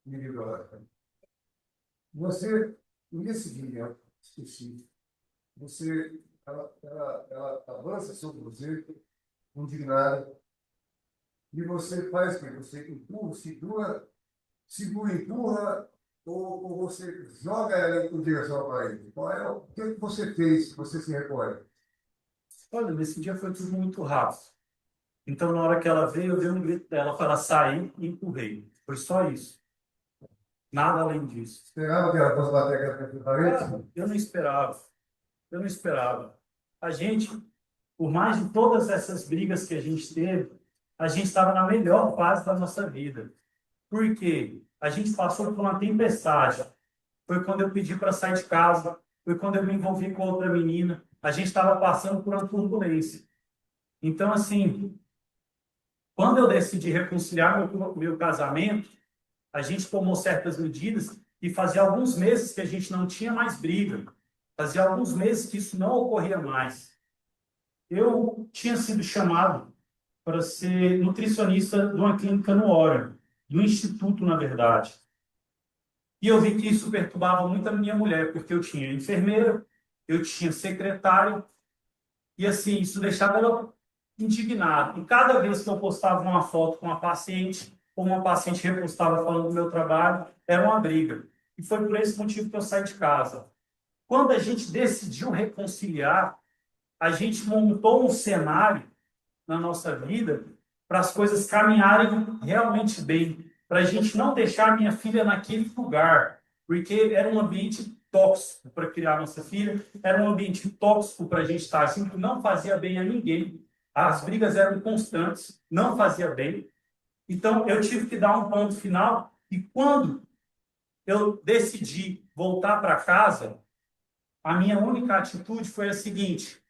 individual. Você, nesse dia específico, você, ela avança sobre você, indignada, e você faz o quê? Você empurra, segura, empurra, ou você joga ela em direção ao país? Qual é o que você fez, que você se recorda? Olha, nesse dia foi tudo muito rápido. Então, na hora que ela veio, eu dei um grito dela para ela sair e empurrei. Foi só isso. Nada além disso. Esperava que ela fosse bater a cabeça na Cara, parede? eu não esperava. Eu não esperava. A gente, por mais de todas essas brigas que a gente teve, a gente estava na melhor fase da nossa vida. Por quê? A gente passou por uma tempestade. Foi quando eu pedi para sair de casa. Foi quando eu me envolvi com outra menina. A gente estava passando por uma turbulência. Então, assim, quando eu decidi reconciliar meu casamento, a gente tomou certas medidas e fazia alguns meses que a gente não tinha mais briga. Fazia alguns meses que isso não ocorria mais. Eu tinha sido chamado para ser nutricionista de uma clínica no Orion, do instituto, na verdade. E eu vi que isso perturbava muito a minha mulher, porque eu tinha enfermeira, eu tinha secretário, e assim, isso deixava ela indignada. E cada vez que eu postava uma foto com uma paciente, ou uma paciente repostava falando do meu trabalho, era uma briga. E foi por esse motivo que eu saí de casa. Quando a gente decidiu reconciliar, a gente montou um cenário na nossa vida para as coisas caminharem realmente bem, para a gente não deixar minha filha naquele lugar, porque era um ambiente tóxico para criar nossa filha, era um ambiente tóxico para a gente estar junto, não fazia bem a ninguém, as brigas eram constantes, não fazia bem. Então eu tive que dar um ponto final e quando eu decidi voltar para casa, a minha única atitude foi a seguinte: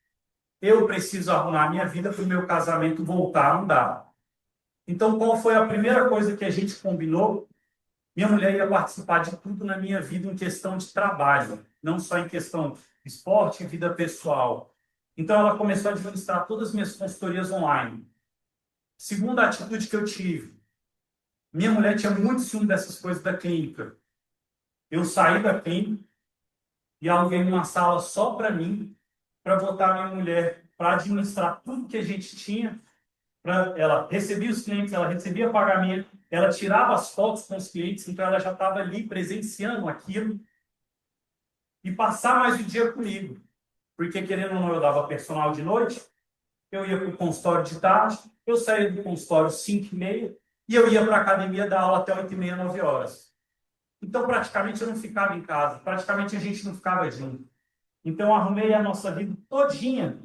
eu preciso arrumar a minha vida para o meu casamento voltar a andar. Então, qual foi a primeira coisa que a gente combinou? Minha mulher ia participar de tudo na minha vida em questão de trabalho, não só em questão de esporte e vida pessoal. Então, ela começou a administrar todas as minhas consultorias online. Segunda atitude que eu tive, minha mulher tinha muito ciúme dessas coisas da clínica. Eu saí da clínica e aluguei uma sala só para mim, para botar minha mulher para administrar tudo que a gente tinha. Ela recebia os clientes, ela recebia pagamento, ela tirava as fotos com os clientes, então ela já estava ali presenciando aquilo e passar mais o dia comigo. Porque, querendo ou não, eu dava personal de noite, eu ia para o consultório de tarde, eu saía do consultório 5h30 e eu ia para a academia dar aula até 8h30, 9h. Então, praticamente, eu não ficava em casa, praticamente a gente não ficava junto. Então, eu arrumei a nossa vida todinha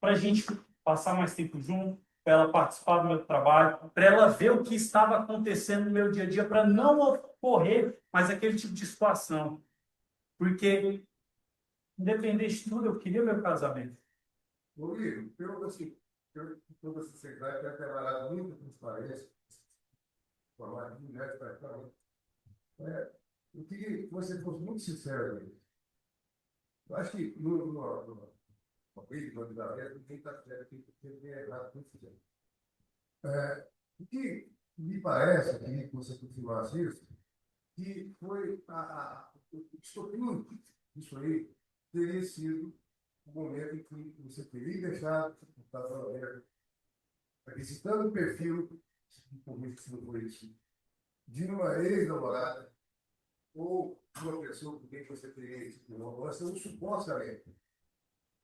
para a gente passar mais tempo junto, para ela participar do meu trabalho, para ela ver o que estava acontecendo no meu dia a dia, para não ocorrer mais aquele tipo de situação. Porque, independente de tudo, eu queria meu casamento. Rodrigo, eu, assim, eu, toda essa sociedade tem trabalhado muito transparência, formar de mulheres para cá, né? Eu queria que você fosse muito sincero nisso. Eu acho que no vídeo, no julgamento, ninguém está certo que tem errado muito certo. O que me parece, eu queria que você confirmasse isso, que foi o estopim disso aí teria sido o momento em que você teria deixado o computador aberto, visitando o perfil, se não foi isso, de uma ex-namorada ou de uma pessoa com quem você teria uma relação supostamente.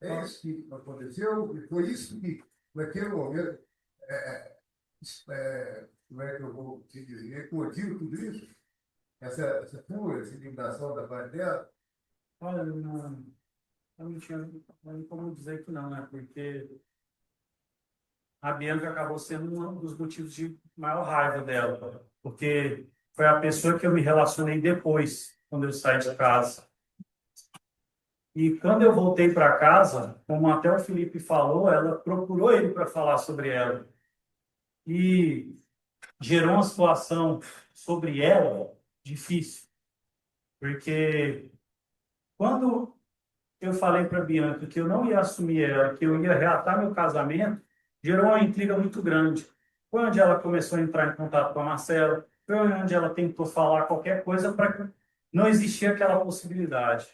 É isso que aconteceu, e foi isso que, naquele momento, como é que eu vou te dizer, eclodiu tudo isso? Essa tua, essa indignação da parte dela? Olha, não, eu não tinha como dizer que não, né? Porque a Bianca acabou sendo um dos motivos de maior raiva dela, porque foi a pessoa que eu me relacionei depois, quando eu saí de casa. E quando eu voltei para casa, como até o Felipe falou, ela procurou ele para falar sobre ela. E gerou uma situação sobre ela difícil, porque quando eu falei para a Bianca que eu não ia assumir ela, que eu ia reatar meu casamento, gerou uma intriga muito grande. Foi onde ela começou a entrar em contato com a Marcela, foi onde ela tentou falar qualquer coisa para que não existia aquela possibilidade.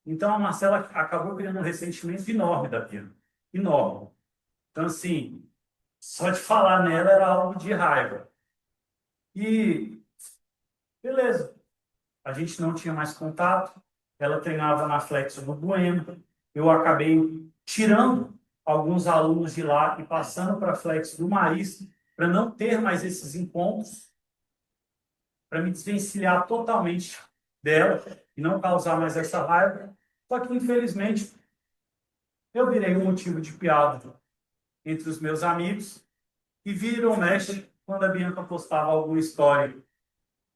Então a Marcela acabou criando um ressentimento enorme da Bianca, enorme. Então, assim, só de falar nela era algo de raiva. E beleza, a gente não tinha mais contato, ela treinava na Flexo no Bueno, eu acabei tirando alguns alunos de lá e passando para a Flexo do Marista, para não ter mais esses encontros, para me desvencilhar totalmente dela e não causar mais essa raiva. Só que, infelizmente, eu virei um motivo de piada entre os meus amigos e viram o mexe quando a Bianca postava alguma história,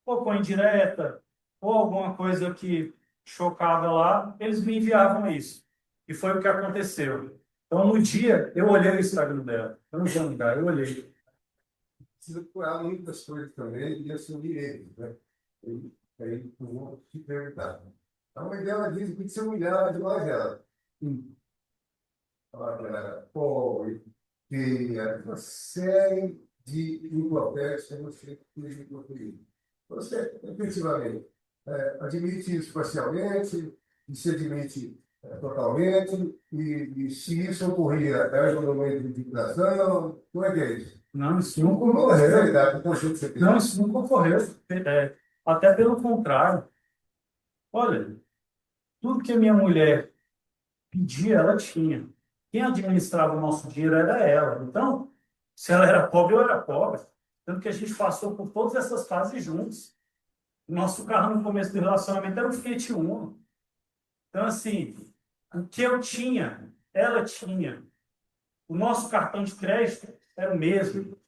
ou com indireta, ou alguma coisa que chocava lá, eles me enviavam isso. E foi o que aconteceu. Então, no dia, eu olhei o Instagram dela. Eu não vou negar, eu olhei. Precisa curar muitas coisas também e assumir eles, né? Aí eu vou te perguntar. A mãe dela diz que você humilhava demais ela. Ela era pobre, feia, uma série de impropérios que você fez conferir. Você, efetivamente, admite isso parcialmente, e se admite totalmente, e se isso ocorria era no momento de indignação, como é que é isso? Não, isso Não nunca como a ocorreu. realidade do conjunto que você tem. Não, isso nunca ocorreu. Até pelo contrário. Olha, tudo que a minha mulher pedia, ela tinha. Quem administrava o nosso dinheiro era ela. Então, se ela era pobre, eu era pobre. Tanto que a gente passou por todas essas fases juntos. O nosso carro no começo do relacionamento era um Fiat Uno. Então, assim, o que eu tinha, ela tinha. O nosso cartão de crédito era o mesmo.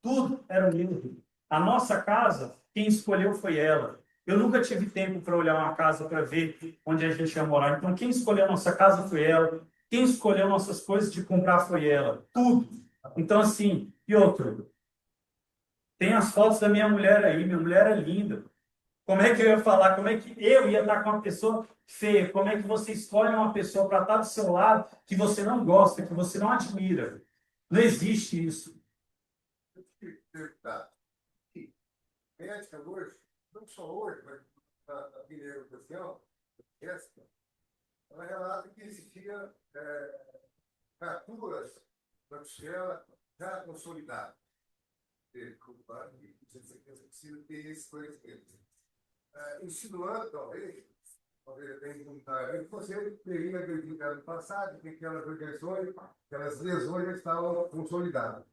Tudo era o mesmo. A nossa casa, quem escolheu foi ela. Eu nunca tive tempo para olhar uma casa para ver onde a gente ia morar. Então, quem escolheu a nossa casa foi ela. Quem escolheu nossas coisas de comprar foi ela. Tudo. Então, assim, e outro, tem as fotos da minha mulher aí. Minha mulher é linda. Como é que eu ia falar? Como é que eu ia estar com uma pessoa feia? Como é que você escolhe uma pessoa para estar do seu lado que você não gosta, que você não admira? Não existe isso. Perguntar. Médica hoje, não só hoje, mas na primeira educação, ela relata que existia fraturas da costela já consolidadas. Você precisa ter esse conhecimento. Insinuando, talvez bem voluntariamente, você teria acreditado no passado que aquelas agressões, aquelas lesões já estavam consolidadas.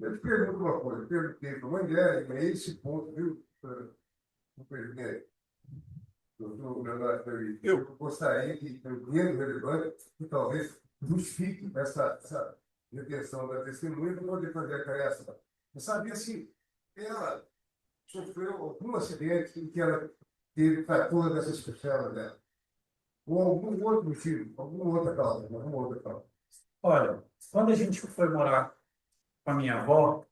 Eu te pergunto uma coisa, perguntei para a mãe dela, é esse ponto, viu, o presidente? Doutor Leonardo Ferreira, eu gostaria que, entendendo relevante, que talvez justifique essa retenção da testemunha para poder fazer a criação. Eu sabia se ela sofreu algum acidente em que ela teve fratura dessas costelas dela, ou algum outro motivo, alguma outra causa, alguma outra causa. Olha, quando a gente foi morar com a minha avó,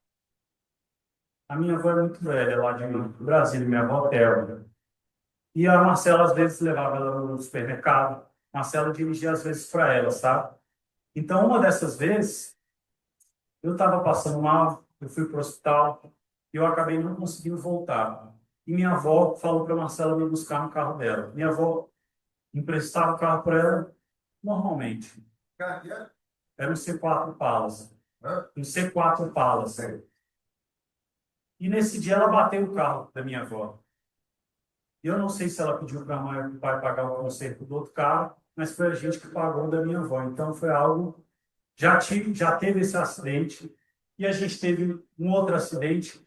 A minha avó é muito velha, lá de Brasília, minha avó Thelma. E a Marcela, às vezes, levava ela no supermercado. Marcela dirigia, às vezes, para ela, sabe? Então, uma dessas vezes, eu estava passando mal, eu fui para o hospital e eu acabei não conseguindo voltar. E minha avó falou para a Marcela me buscar no carro dela. Minha avó emprestava o carro para ela normalmente. Cara, que é? Era um C4 Palace. Hã? Um C4 Palace. E nesse dia ela bateu o carro da minha avó. Eu não sei se ela pediu para a mãe ou para o pai pagar o conserto do outro carro, mas foi a gente que pagou o da minha avó. Então foi algo. Já teve esse acidente e a gente teve um outro acidente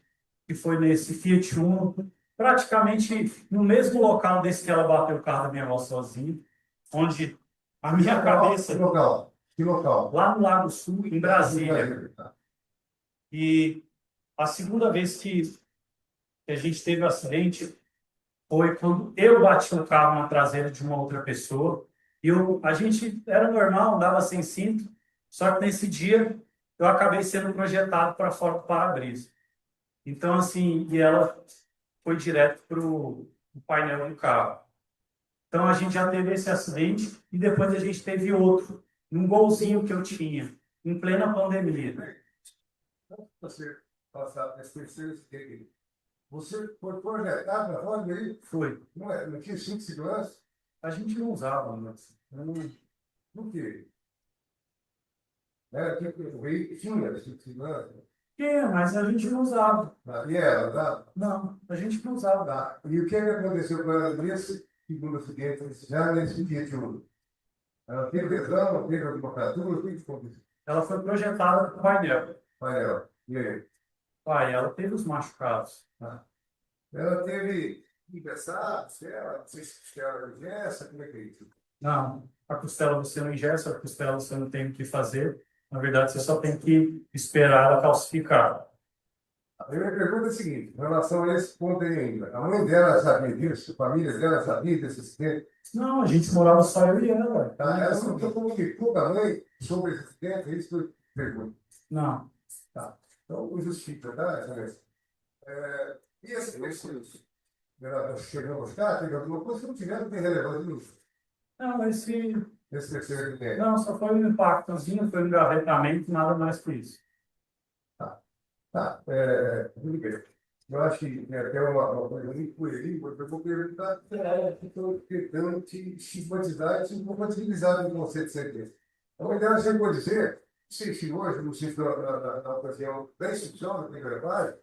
que foi nesse Fiat Uno, praticamente no mesmo local desse que ela bateu o carro da minha avó sozinha, onde a minha cabeça, Que local? Que local? lá no Lago Sul, em Brasília. Tá. E a segunda vez que a gente teve o acidente foi quando eu bati o carro na traseira de uma outra pessoa. A gente era normal, andava sem cinto, só que nesse dia eu acabei sendo projetado para fora do para-brisa. Então, assim, e ela foi direto para o painel do carro. Então, a gente já teve esse acidente e depois a gente teve outro, num golzinho que eu tinha, em plena pandemia. Você passar esse terceiro aqui. Você foi projetado na roda aí? Foi. Não tinha cinto de segurança? A gente não usava, mas Por quê? Era que o veículo tinha cinto de segurança? mas a gente não usava. E ela, tá? Não, a gente não usava. Tá. E o que aconteceu com ela nesse segundo acidente, já nesse dia de ouro? Ela teve lesão, teve alguma fratura, o que aconteceu? Ela foi projetada para o painel. Painel. E aí? Pai, ela teve os machucados. Tá. Ela teve inversado, não sei se ela ingessa, como é que é isso? Não, a costela você não ingessa, a costela você não tem o que fazer. Na verdade, você só tem que esperar ela calcificar. A primeira pergunta é a seguinte, em relação a esse ponto aí ainda. A mãe dela sabia disso? A família dela sabia desse acidente? Não, a gente morava só eu e ela. Tá? Ela não comunicou com a mãe sobre esse acidente? É isso que eu pergunto. Não. Tá. Então, justifica, tá, excelência? E esse pessoas? Ela chegou a buscar, teve alguma coisa que não tiveram, não tem relevância nenhuma. Não, Esse terceiro acidente. não, só foi um impactozinho, foi um engarretamento, nada mais que isso. Tá, tudo bem. Eu acho que tem até uma coisa muito pueril, porque eu vou perguntar que estou tentando te estigmatizar e te incompatibilizar com o conceito de certeza. A mãe dela chegou a dizer, não sei se hoje, não sei se na ocasião da instrução, da primeira página,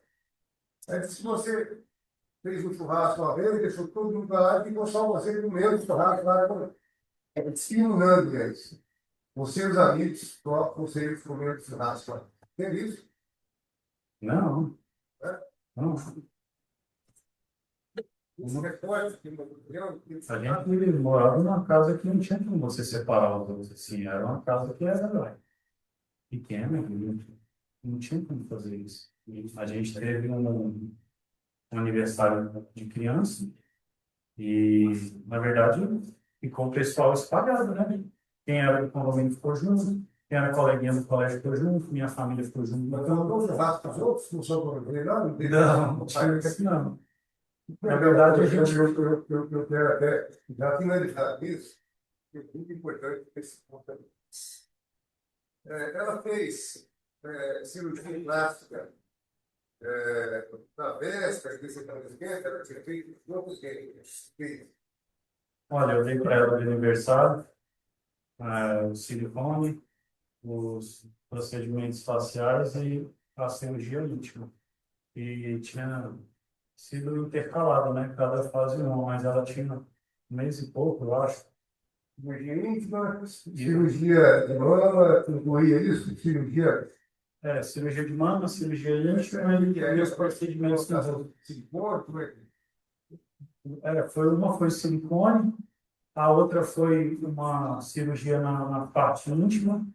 é que se você fez um churrasco uma vez, deixou todo mundo para lá e ficou só você comendo o churrasco lá, estimulando isso. Você e os amigos tocam vocês comendo churrasco lá. Tem isso? Não, Né? não. Isso é forte, A gente morava numa casa que não tinha como você separar os dois assim. Era uma casa que era pequena, não tinha como fazer isso. E a gente teve um aniversário de criança e, na verdade, ficou o pessoal espalhado, né? Quem era do condomínio ficou junto, quem era coleguinha do colégio ficou junto, minha família ficou junto. Mas eu não churrasco para os outros, não sou para ele, não? Não, não. Na verdade, a gente. Eu quero até já finalizar isso, que é muito importante esse ponto aí. Ela fez cirurgia plástica na véspera desse casamento, ela tinha feito quantos dias? Olha, eu dei para ela de aniversário o silicone, os procedimentos faciais e a cirurgia íntima. E tinha sido intercalado, né? Cada fase uma, mas ela tinha um mês e pouco, eu acho. Cirurgia íntima, cirurgia de mama, incluía isso? Cirurgia de mama, cirurgia íntima e os procedimentos que silicone, como é que uma foi silicone, a outra foi uma cirurgia na parte íntima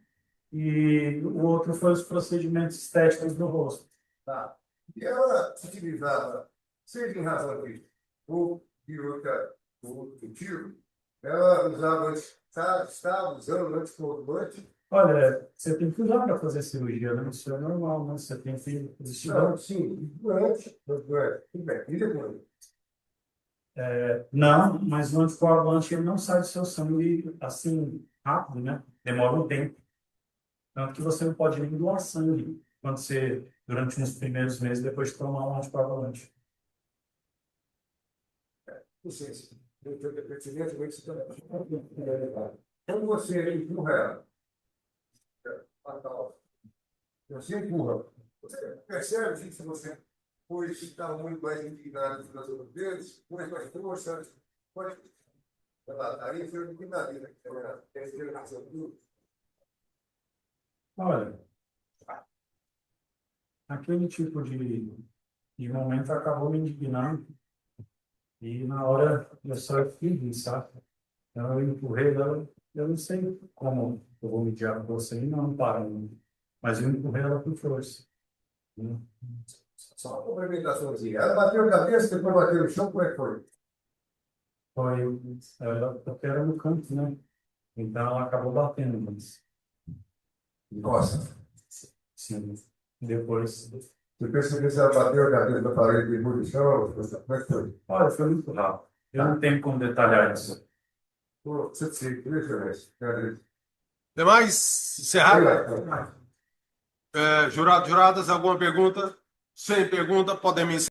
e o outro foi os procedimentos estéticos do rosto. tá. E ela se utilizava, seja em razão de ou de outro motivo, ela usava, estava usando anticoagulante. Olha, você tem que usar para fazer cirurgia, né? Isso é normal, né? Você tem que existir. Não, sim, durante, tudo bem, e depois? Não, mas o anticoagulante ele não sai do seu sangue assim rápido, né? Demora um tempo. Tanto que você não pode nem doar sangue quando você, durante uns primeiros meses, depois de tomar um anticoagulante. Não sei se evidentemente você também. Quando você empurra ela, fatal, você empurra, você percebe que se você hoje estava muito mais inclinado nas outras vezes, com mais força, pode. Aí foi um na vida. Olha, aquele tipo de momento acabou me indignando e na hora eu só fiz, sabe? Então eu empurrei ela, eu não sei como eu vou mediar com você e não parando, mas eu empurrei ela com força, né? Só uma complementaçãozinha. Ela bateu a cabeça, depois bateu no chão, como é que foi? Foi, ela porque era no canto, né? Então ela acabou batendo, mas Nossa. sim, depois, Você percebeu se ela bateu a cabeça da parede depois do chão? Como é que foi? olha, foi muito rápido. Eu não tenho como detalhar isso. Pô, você deixa eu ver. Demais, encerrar. Jurados, juradas, alguma pergunta? Sem pergunta, podemos encerrar.